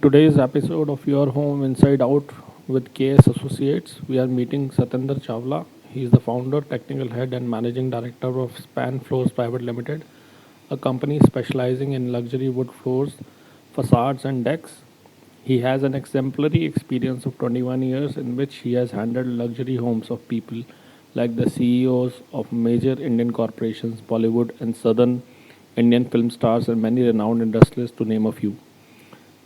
today's episode of Your Home Inside Out with KS Associates, we are meeting Satinder Chawla. He is the founder, technical head, and managing director of Span Floors Private Limited, a company specializing in luxury wood floors, facades, and decks. He has an exemplary experience of 21 years in which he has handled luxury homes of people like the CEOs of major Indian corporations, Bollywood, and southern Indian film stars, and many renowned industrialists, to name a few.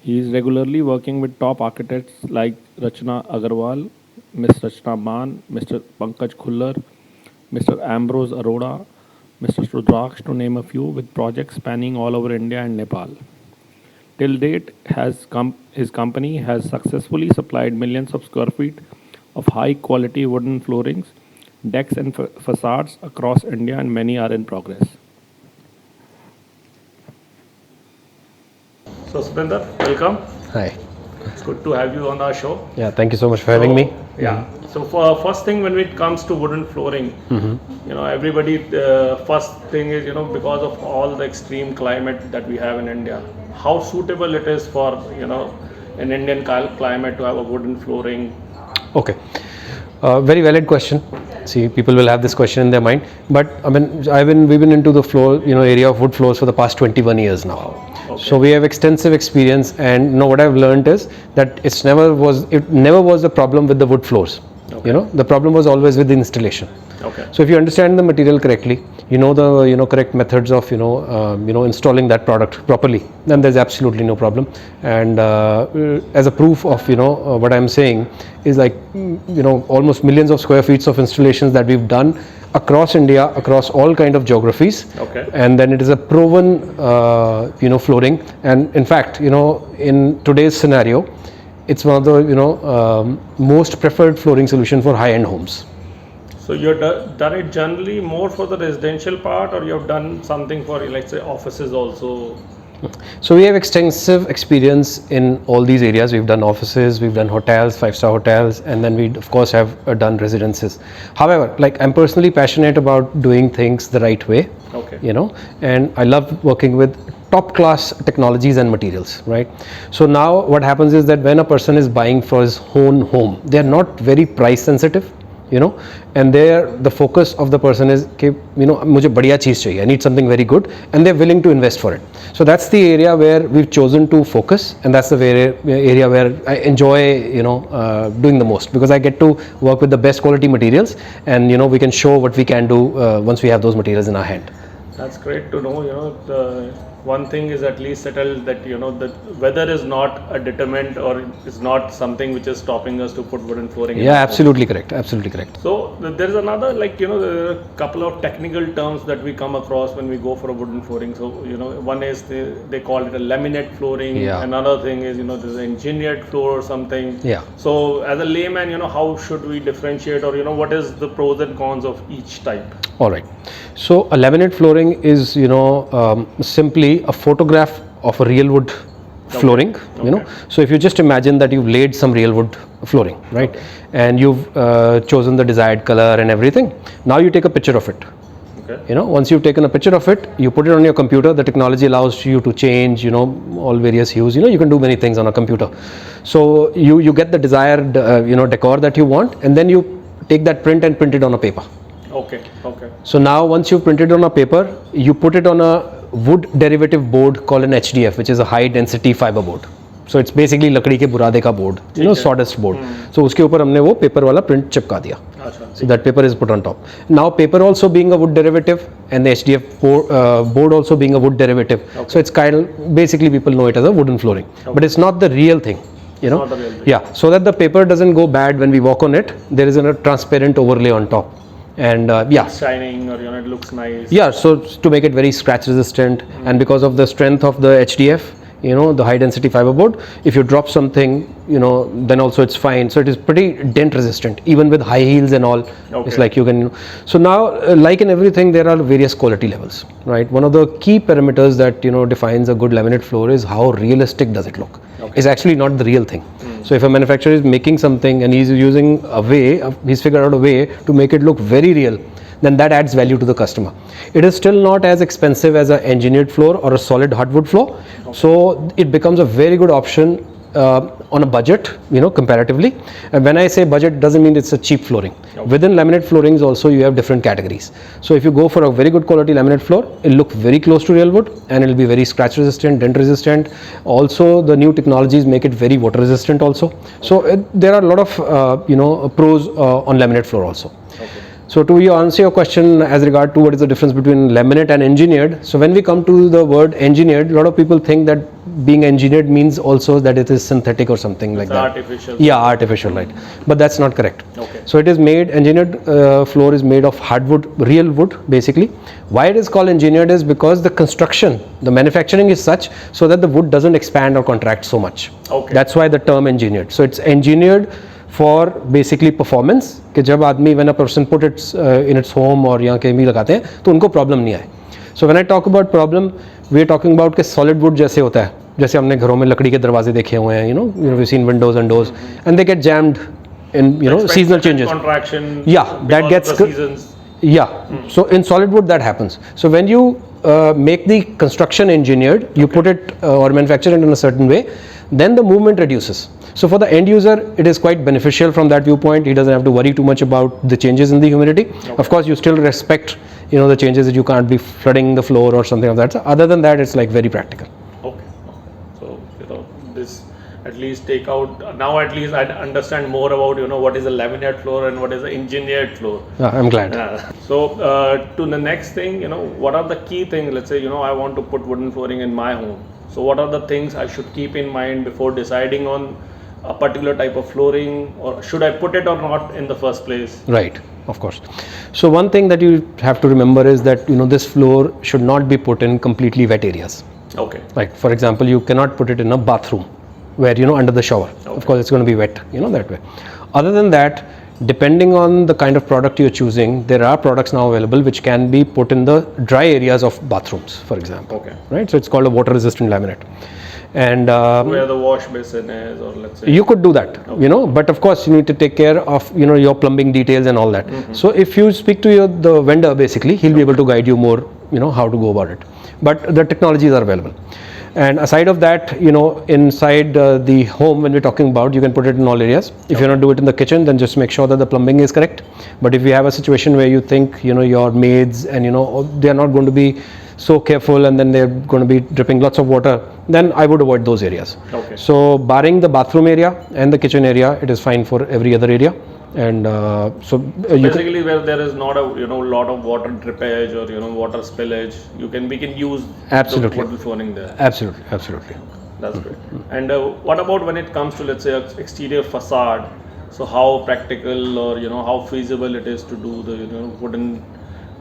He is regularly working with top architects like Rachna Agarwal, Ms. Rachna Maan, Mr. Pankaj Khullar, Mr. Ambrose Arora, Mr. Rudraksh, to name a few, with projects spanning all over India and Nepal. Till date, his company has successfully supplied millions of square feet of high quality wooden floorings, decks, and facades across India, and many are in progress. So, Satinder, welcome. Hi. It's good to have you on our show. Yeah, thank you so much for having me. Yeah. So for first thing, when it comes to wooden flooring, everybody first thing is because of all the extreme climate that we have in India, how suitable it is for an Indian climate to have a wooden flooring. Okay. Very valid question. See, people will have this question in their mind. But I mean, we've been into the floor, area of wood floors for the past 21 years now. Okay. So we have extensive experience, and what I've learned is that it never was the problem with the wood floors. Okay. The problem was always with the installation. Okay. So if you understand the material correctly, the correct methods of installing that product properly, then there's absolutely no problem. And as a proof of what I'm saying is like almost millions of square feet of installations that we've done across India, across all kind of geographies. Okay. And then it is a proven flooring. And in fact, in today's scenario, it's one of the most preferred flooring solution for high-end homes. So you've done it generally more for the residential part, or you've done something for, like, say, offices also? So we have extensive experience in all these areas. We've done offices, we've done hotels, 5-star hotels, and then we of course have done residences. However, like, I'm personally passionate about doing things the right way. Okay. And I love working with top class technologies and materials, right? So now what happens is that when a person is buying for his own home, they are not very price sensitive. And there the focus of the person is मुझे बढ़िया चीज़ चाहिए, I need something very good, and they're willing to invest for it. So that's the area where we've chosen to focus, and that's the area where I enjoy doing the most, because I get to work with the best quality materials, and we can show what we can do once we have those materials in our hand. That's great to know. The one thing is at least settled that the weather is not a determinant, or is not something which is stopping us to put wooden flooring. Yeah, absolutely correct. Absolutely correct. So there is another, there are a couple of technical terms that we come across when we go for a wooden flooring. So one is they call it a laminate flooring. Yeah. Another thing is there's an engineered floor or something. Yeah. So as a layman, how should we differentiate, or what is the pros and cons of each type? All right. So a laminate flooring is simply a photograph of a real wood flooring. Okay. So if you just imagine that you've laid some real wood flooring, right? Okay. And you've chosen the desired color and everything. Now you take a picture of it. Okay. Once you've taken a picture of it, you put it on your computer. The technology allows you to change all various hues. You can do many things on a computer. So you get the desired decor that you want, and then you take that print and print it on a paper. Okay. Okay. So now once you've printed on a paper, you put it on a wood derivative board called an HDF, which is a high density fiber board. So it's basically लकड़ी के बुरादे का board, sawdust board. So उसके ऊपर हमने वो paper वाला print चिपका दिया. So that paper is put on top. Now paper also being a wood derivative, and the HDF board also being a wood derivative. Okay. So it's basically people know it as a wooden flooring, but it's not the real thing. It's not the real thing. Yeah. So that the paper doesn't go bad when we walk on it, there is a transparent overlay on top. And it's shining, or it looks nice. Yeah, so to make it very scratch resistant, and because of the strength of the HDF, the high density fiber board, if you drop something, then also it's fine. So it is pretty dent resistant, even with high heels and all. Okay. It's like you can. So now, like in everything, there are various quality levels, right? One of the key parameters that defines a good laminate floor is how realistic does it look. Okay. It's actually not the real thing. So if a manufacturer is making something and he's using he's figured out a way to make it look very real, then that adds value to the customer. It is still not as expensive as an engineered floor or a solid hardwood floor. Okay. So it becomes a very good option on a budget, comparatively. And when I say budget, doesn't mean it's a cheap flooring. Within laminate floorings also you have different categories. So if you go for a very good quality laminate floor, it'll look very close to real wood and it'll be very scratch resistant, dent resistant. Also the new technologies make it very water resistant also. So there are a lot of pros on laminate floor also. So to answer your question as regard to what is the difference between laminate and engineered, so when we come to the word engineered, a lot of people think that being engineered means also that it is synthetic or something like that. Artificial. Yeah, artificial, right. But that's not correct. Okay. So it is made, engineered floor is made of hardwood, real wood basically. Why it is called engineered is because the construction, the manufacturing is such so that the wood doesn't expand or contract so much. Okay. That's why the term engineered. So it's engineered for basically performance, कि जब आदमी when a person put it in its home और यहाँ कहीं भी लगाते हैं तो उनको problem नहीं आए. So when I talk about problem, we are talking about कि solid wood जैसे होता है, जैसे हमने घरों में लकड़ी के दरवाजे देखे हुए हैं, we've seen windows and doors, and they get jammed in seasonal changes. Contraction. Yeah, that gets seasons. Yeah. So in solid wood that happens. So when you make the construction engineered, you put it or manufacture it in a certain way, then the movement reduces. So for the end user, it is quite beneficial from that viewpoint. He doesn't have to worry too much about the changes in the humidity. Okay. Of course, you still respect, the changes that you can't be flooding the floor or something of that. So other than that, it's like very practical. Okay. So this at least take out now. At least I understand more about what is a laminate floor and what is an engineered floor. I'm glad. So to the next thing, what are the key things? Let's say I want to put wooden flooring in my home. So what are the things I should keep in mind before deciding on a particular type of flooring, or should I put it or not in the first place? Right, of course. So one thing that you have to remember is that this floor should not be put in completely wet areas. Okay. Like for example, you cannot put it in a bathroom where under the shower. Okay. Of course, it's going to be wet, that way. Other than that, depending on the kind of product you're choosing, there are products now available which can be put in the dry areas of bathrooms, for example. Okay. Right. So it's called a water resistant laminate. And where the wash basin is, or let's say you could do that. Okay. But of course you need to take care of your plumbing details and all that. Mm-hmm. So if you speak to the vendor, basically he'll be able to guide you more, how to go about it. But the technologies are available. And aside of that, inside the home, when we're talking about, you can put it in all areas. If you're not do it in the kitchen, then just make sure that the plumbing is correct. But if you have a situation where you think your maids and they are not going to be so careful and then they're going to be dripping lots of water, then I would avoid those areas. Okay. So barring the bathroom area and the kitchen area, it is fine for every other area. And so basically where there is not a lot of water drippage or water spillage, we can use absolutely the wooden flooring there. Absolutely. That's great. And what about when it comes to, let's say, exterior facade? So how practical or how feasible it is to do the wooden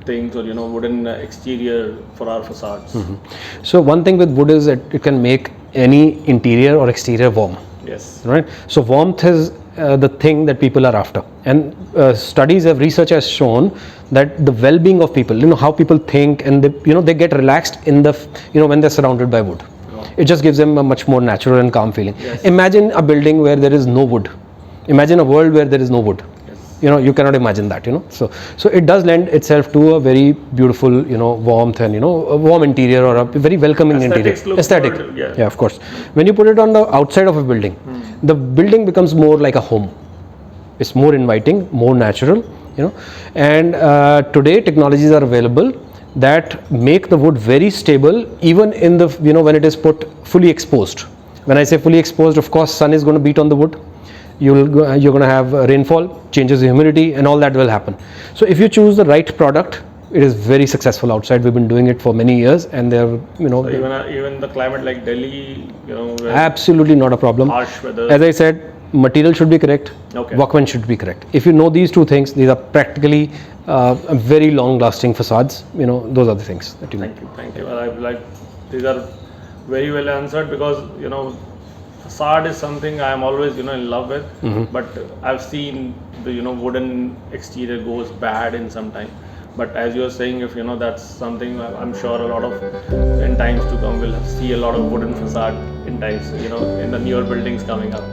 things or wooden exterior for our facades? Mm-hmm. So one thing with wood is that it can make any interior or exterior warm. Yes. Right. So warmth is the thing that people are after, and research has shown that the well-being of people, how people think, and they get relaxed in the when they're surrounded by wood. It just gives them a much more natural and calm feeling. Yes. Imagine a building where there is no wood. Imagine a world where there is no wood. Yes. You cannot imagine that. So it does lend itself to a very beautiful warmth and a warm interior or a very welcoming interior. Aesthetic. Good, yeah, of course. When you put it on the outside of a building, the building becomes more like a home. It's more inviting, more natural. And today technologies are available that make the wood very stable, even in the when it is put fully exposed. When I say fully exposed, of course sun is going to beat on the wood. You're going to have rainfall, changes the humidity, and all that will happen. So if you choose the right product, it is very successful outside. We've been doing it for many years, and they're so even the climate like Delhi, absolutely not a problem. Harsh weather. As I said, material should be correct. Okay. Workmanship should be correct. If you know these two things, these are practically very long-lasting facades. Those are the things that you. Thank you. These are very well answered, because facade is something I am always in love with. Mm-hmm. But I've seen the wooden exterior goes bad in some time. But as you're saying, if that's something, I'm sure a lot of in times to come we'll see a lot of wooden facade in times in the newer buildings coming up.